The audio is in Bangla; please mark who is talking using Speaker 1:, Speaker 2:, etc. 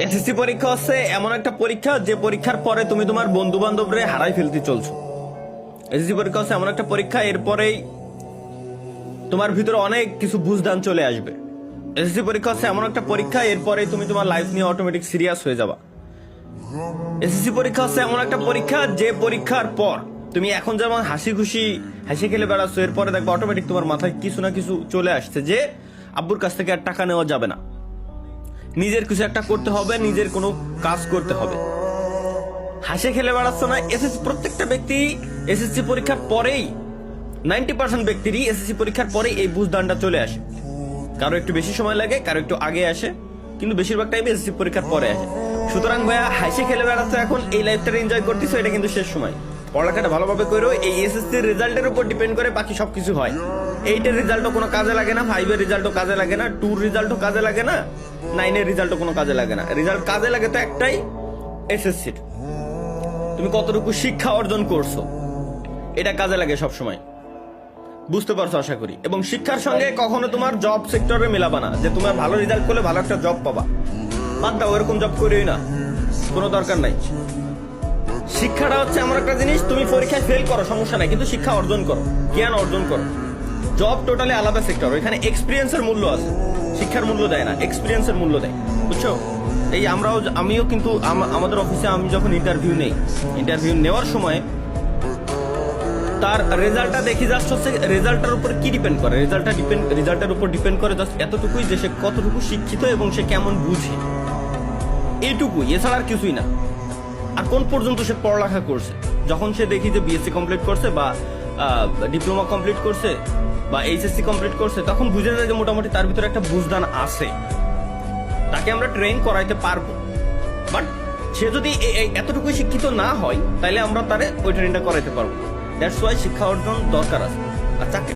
Speaker 1: এসএসসি পরীক্ষা হচ্ছে এমন একটা পরীক্ষা যে পরীক্ষার পরে তুমি তোমার বন্ধু বান্ধবরে হারাই ফেলতে চলছো। এসএসসি পরীক্ষা হচ্ছে এমন একটা পরীক্ষা, এরপরেই তোমার ভিতরে অনেক কিছু বুঝদান চলে আসবে। এসএসসি পরীক্ষা হচ্ছে এমন একটা পরীক্ষা, এরপরে তুমি তোমার লাইফ নিয়ে অটোমেটিক সিরিয়াস হয়ে যাবা। এসএসসি পরীক্ষা হচ্ছে এমন একটা পরীক্ষা যে পরীক্ষার পর তুমি এখন যেমন হাসি খুশি হাসি খেলে বেড়াচ্ছ, এরপরে দেখবে অটোমেটিক তোমার মাথায় কিছু না কিছু চলে আসছে যে আব্বুর কাছ থেকে আর টাকা নেওয়া যাবে না, নিজের কিছু একটা করতে হবে, নিজের কোনো কাজ করতে হবে। হাসি খেলে বেড়াচ্ছ না। প্রত্যেকটা ব্যক্তি এসএসসি পরীক্ষার পরেই 90% ব্যক্তিরই এসএসসি পরীক্ষার পরেই এই বুঝদানটা চলে আসে। কারো একটু বেশি সময় লাগে, কারো একটু আগে আসে, কিন্তু বেশিরভাগ টাইমে এসএসসি পরীক্ষার পরে আসে। সুতরাং ভাইয়া হাসি খেলে বেড়াচ্ছ এখন, এই লাইফটা এনজয় করতেছো, এটা কিন্তু শেষ সময়। পড়ালেখাটা ভালোভাবে করো। এই এসএসসি রেজাল্টের উপর ডিপেন্ড করে বাকি সবকিছু হয়। 8 এর রেজাল্টও কোনো কাজে লাগে না, 5 এর রেজাল্টও কাজে লাগে না, 2 রেজাল্টও কাজে লাগে না, 9 এর রেজাল্টও কোনো কাজে লাগে না। রেজাল্ট কাজে লাগে তো একটাই, এসএসসির তুমি কতটুকু শিক্ষা অর্জন করছো, এটা কাজে লাগে সব সময়। বুঝতে পারছো আশা করি। এবং শিক্ষার সঙ্গে কখনো তোমার জব সেক্টরে মেলাবা না যে তোমার ভালো রেজাল্ট করলে ভালো একটা জব পাবা। বাদ দাও, এরকম জব করিও না, কোনো দরকার নাই। শিক্ষাটা হচ্ছে এমন একটা জিনিস, তুমি পরীক্ষায় ফেল করো সমস্যা নাই, কিন্তু শিক্ষা অর্জন করো, জ্ঞান অর্জন করো। জব টোটালি আলাদা সেক্টর, এখানে এক্সপিরিয়েন্সের মূল্য আছে, শিক্ষার মূল্য দেয় না, এক্সপিরিয়েন্সের মূল্য দেয়, বুঝছো? এই আমিও কিন্তু আমাদের অফিসে আমি যখন ইন্টারভিউ নেওয়ার সময় তার রেজাল্টটা দেখি, জাস্ট হচ্ছে রেজাল্টের উপর কি ডিপেন্ড করে, রেজাল্টের উপর ডিপেন্ড করে জাস্ট এতটুকুই যে সে কতটুকু শিক্ষিত এবং সে কেমন বুঝে, এইটুকুই, এছাড়া আর কিছুই না। আর কোন পর্যন্ত সে পড়ালেখা করছে। যখন সে দেখি যে বিএসসি কমপ্লিট করছে বা ডিপ্লোমা কমপ্লিট করছে বা এইচএসসি কমপ্লিট করছে, তখন বুঝে যায় যে মোটামুটি তার ভিতরে একটা বুঝদান আছে, তাকে আমরা ট্রেন করাইতে পারবো। বাট সে যদি এতটুকুই শিক্ষিত না হয়, তাহলে আমরা তারে ওই ট্রেনটা করাইতে পারবো। দ্যাটস ওয়াই শিক্ষা অর্জন দরকার আছে। আর চাকরি